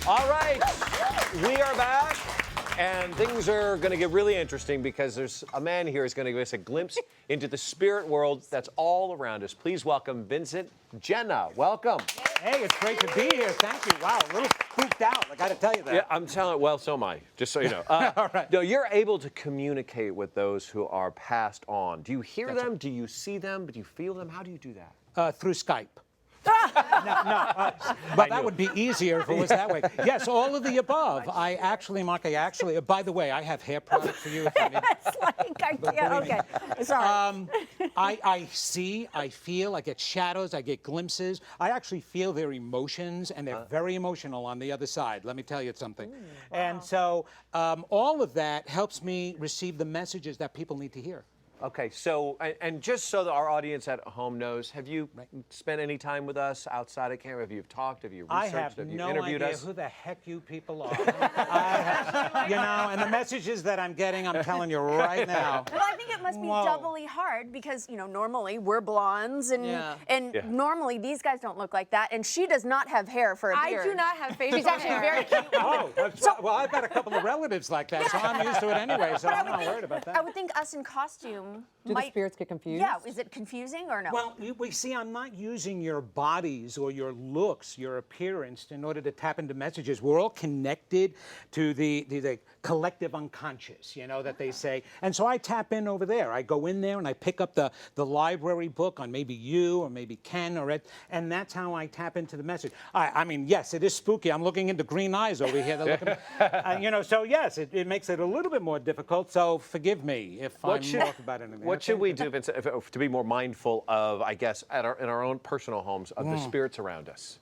All right, we are back, and things are going to get really interesting because there's a man here who's going to give us a glimpse into the spirit world that's all around us. Please welcome Vincent Genna. Welcome. Hey, it's great to be here. Thank you. Wow, a little spooked out. I got to tell you that. Yeah, I'm telling. Well, so am I. Just so you know. All right. No, you're able to communicate with those who are passed on. Do you hear them? Do you see them? Do you feel them? How do you do that? Through Skype. But that would be easier if it was that way. Yes, all of the above. I actually, by the way, I have hair product for you if you need. It's like, I can't, okay, sorry. I see, I feel, I get shadows, I get glimpses. I actually feel their emotions, and they're very emotional on the other side. Let me tell you something. Wow. And so all of that helps me receive the messages that people need to hear. Okay, so, and just so that our audience at home knows, have you spent any time with us outside of camera? Have you talked? Have you researched? I have you no interviewed idea us? who the heck you people are. You know, and the messages that I'm getting, I'm telling you right now. Well, I think it must be doubly hard because, you know, normally we're blondes and normally these guys don't look like that, and she does not have hair for a beard. I do not have facial She's actually hair. very cute. Oh, well, I've got a couple of relatives like that, so I'm used to it anyway, so I'm not worried about that. I would think us in costume Do the spirits get confused? Yeah, is it confusing or no? Well, we see, I'm not using your bodies or your looks, your appearance, in order to tap into messages. We're all connected to the collective unconscious, you know, that they say. And so I tap in over there. I go in there and I pick up the library book on maybe you or maybe Ken or Ed, and that's how I tap into the message. I mean, yes, it is spooky. I'm looking into green eyes over here. They're looking, you know, so yes, it makes it a little bit more difficult. So forgive me if I'm off about anything. What should we do, Vincent, to be more mindful of, I guess, in our own personal homes, of the spirits around us?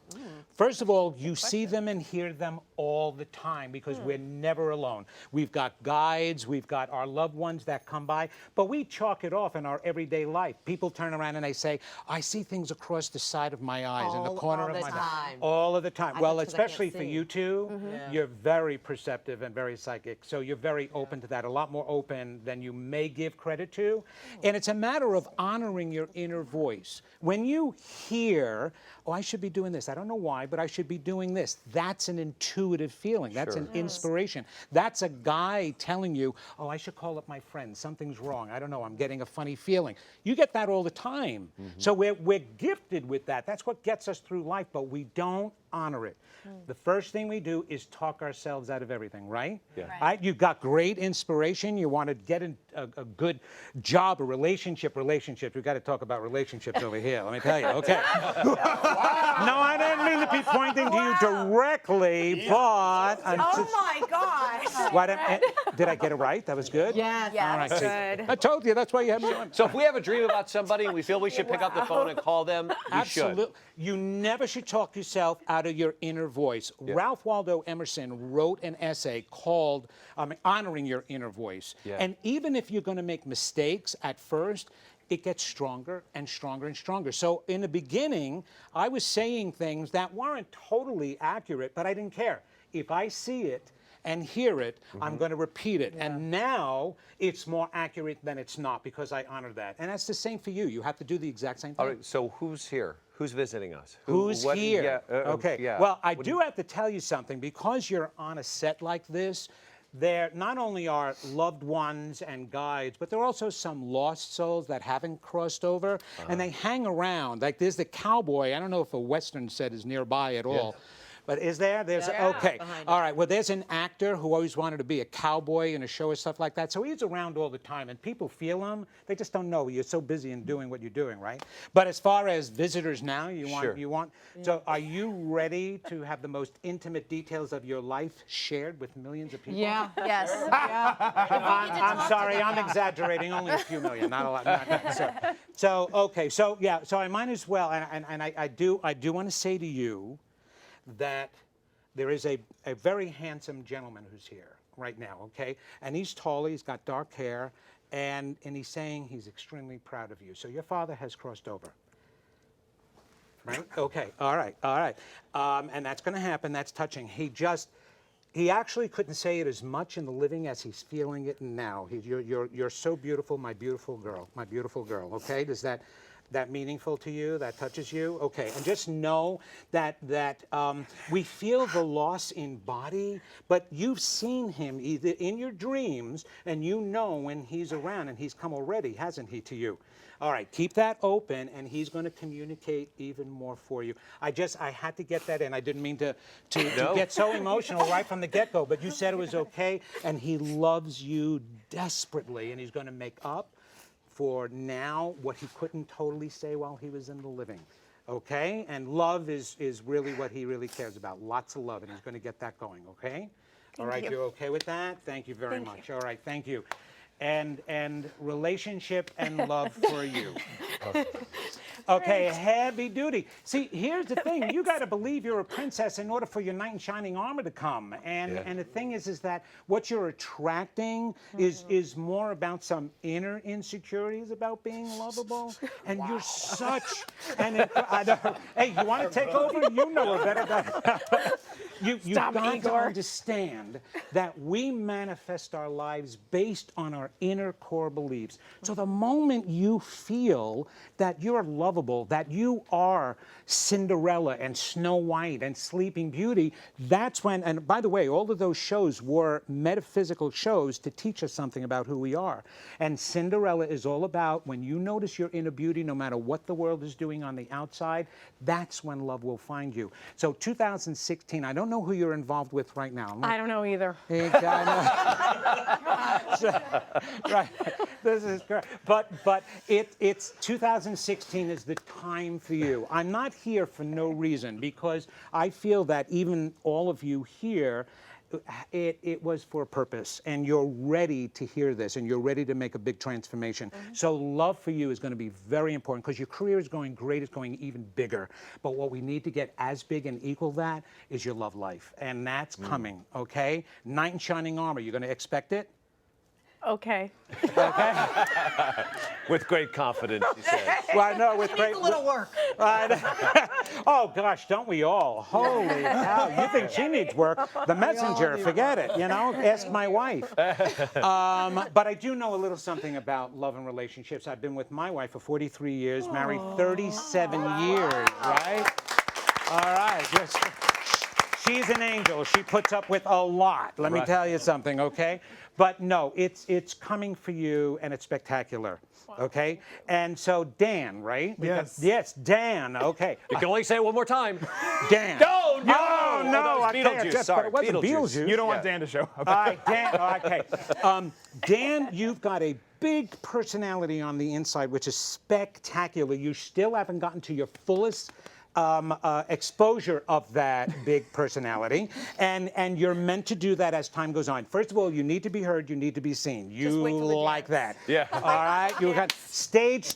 First of all, you see them and hear them all the time because we're never alone. We've got guides, we've got our loved ones that come by, but we chalk it off in our everyday life. People turn around and they say, I see things across the side of my eyes, in the corner of my eye. All of the time. Well, especially for you two, you're very perceptive and very psychic, so you're very open to that, a lot more open than you may give credit to. And it's a matter of honoring your inner voice. When you hear, oh, I should be doing this, I don't know why, but I should be doing this, that's an intuitive feeling. That's an inspiration. That's a guy telling you, oh, I should call up my friend, something's wrong, I don't know, I'm getting a funny feeling. You get that all the time. So we're gifted with that. That's what gets us through life, but we don't honor it. The first thing we do is talk ourselves out of everything, right? Yeah. Right? You've got great inspiration. You want to get a good job, a relationship. We've got to talk about relationships over here. Let me tell you. Okay. No, I didn't mean to be pointing to you directly, but oh my gosh! What, did I get it right? That was good? Yes. Yeah, All right, that's see, good. I told you. That's why you have me on. So if we have a dream about somebody and we feel we should pick up the phone and call them, we Absolutely. should. You never should talk yourself out of your inner voice. Ralph Waldo Emerson wrote an essay called Honoring Your Inner Voice. And even if you're going to make mistakes at first, it gets stronger and stronger and stronger. So in the beginning, I was saying things that weren't totally accurate, but I didn't care. If I see it and hear it, I'm going to repeat it. And now it's more accurate than it's not because I honor that. And that's the same for you. You have to do the exact same thing. All right, so who's here? Who's visiting us? Who's here? Yeah, okay. Yeah. Well, I do have to tell you something. Because you're on a set like this, there not only are loved ones and guides, but there are also some lost souls that haven't crossed over, and they hang around. Like there's the cowboy. I don't know if a Western set is nearby at all. But is there? There's okay. All right. Well, there's an actor who always wanted to be a cowboy in a show or stuff like that. So he's around all the time, and people feel him. They just don't know. You're so busy in doing what you're doing, right? But as far as visitors now, you want. So are you ready to have the most intimate details of your life shared with millions of people? Yeah. Yes. I'm sorry. I'm exaggerating. Only a few million, not a lot. So okay. So yeah. So I might as well, and I do want to say to you that there is a very handsome gentleman who's here right now, okay? And he's tall, he's got dark hair, and he's saying he's extremely proud of you. So your father has crossed over, right? Okay, all right. And that's gonna happen, that's touching. He actually couldn't say it as much in the living as he's feeling it now. You're so beautiful, my beautiful girl, okay? that meaningful to you, that touches you? Okay, and just know that we feel the loss in body, but you've seen him either in your dreams, and you know when he's around, and he's come already, hasn't he, to you? All right, keep that open, and he's going to communicate even more for you. I had to get that in. I didn't mean to get so emotional right from the get-go, but you said it was okay, and he loves you desperately, and he's going to make up for now what he couldn't totally say while he was in the living. Okay? And love is really what he really cares about. Lots of love, and he's going to get that going, okay? All right, you're okay with that? Thank you very much. All right, thank you. And relationship and love for you. Okay, heavy duty. See, here's the thing. You got to believe you're a princess in order for your knight in shining armor to come. And the thing is that what you're attracting is more about some inner insecurities about being lovable. And you're such an hey, you want to take over? You know it better than You've got to understand that we manifest our lives based on our inner core beliefs. So the moment you feel that you're lovable, that you are Cinderella and Snow White and Sleeping Beauty, that's when, and by the way, all of those shows were metaphysical shows to teach us something about who we are. And Cinderella is all about when you notice your inner beauty, no matter what the world is doing on the outside, that's when love will find you. So 2016, I don't know who you're involved with right now. I don't know either. Right. This is great. But it's 2016 is the time for you. I'm not here for no reason, because I feel that even all of you here, it was for a purpose, and you're ready to hear this, and you're ready to make a big transformation. So love for you is going to be very important, because your career is going great, it's going even bigger. But what we need to get as big and equal that is your love life, and that's coming, okay? Knight in shining armor, you're going to expect it? Okay. Okay? With great confidence, he says. Well, I know, with great... Needs a little work. Oh, gosh, don't we all? Holy cow. You think she needs work? The messenger, forget it, you know? Ask my wife. But I do know a little something about love and relationships. I've been with my wife for 43 years, married 37 years, right? All right. She's an angel. She puts up with a lot. Let me tell you something, okay? But no, it's coming for you, and it's spectacular, okay? And so Dan, right? Yes. Yes, Dan, okay. You can only say it one more time. Dan. No! Oh, no, that was Beetlejuice. Sorry, but it wasn't Beetlejuice. You don't want Dan to show up. All right, Dan, okay. Dan, you've got a big personality on the inside, which is spectacular. You still haven't gotten to your fullest exposure of that big personality, and you're meant to do that as time goes on. First of all, you need to be heard, you need to be seen. You like that. Yeah. All right? You got stage.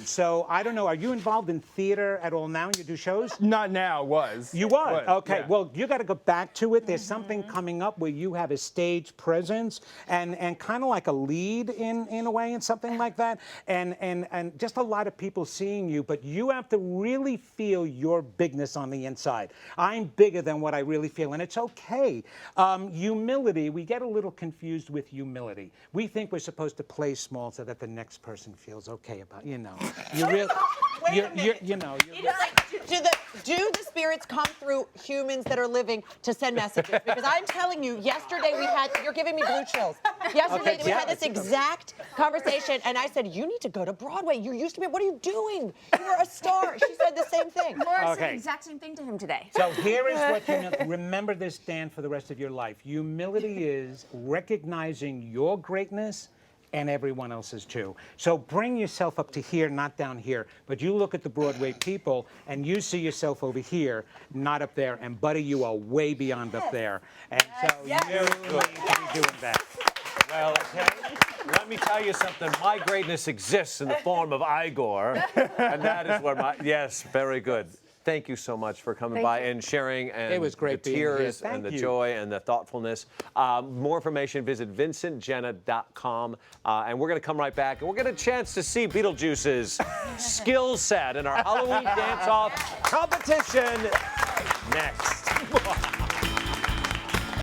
So I don't know, are you involved in theater at all now? You do shows? Not now, was. You was? Okay, yeah. well, you got to go back to it. There's something coming up where you have a stage presence and kind of like a lead in a way and something like that. And just a lot of people seeing you, but you have to really feel your bigness on the inside. I'm bigger than what I really feel, and it's okay. Humility, we get a little confused with humility. We think we're supposed to play small so that the next person feels okay about, you know. You really, you know. Do the spirits come through humans that are living to send messages? Because I'm telling you, yesterday you're giving me blue chills. Yesterday we had this exact conversation, and I said, you need to go to Broadway. You used to be, what are you doing? You're a star. She said the same thing. Laura said the exact same thing to him today. So here is what remember this, Dan, for the rest of your life. Humility is recognizing your greatness and everyone else's too. So bring yourself up to here, not down here. But you look at the Broadway people, and you see yourself over here, not up there. And, buddy, you are way beyond up there. And so you need to be doing that. Well, okay. Let me tell you something. My greatness exists in the form of Igor, and that is where yes, very good. Thank you so much for coming by and sharing, and it was great the being here. tears Thank and the you. joy and the thoughtfulness. More information, visit vincentgenna.com, and we're going to come right back, and we're going to get a chance to see Beetlejuice's skill set in our Halloween dance-off competition next.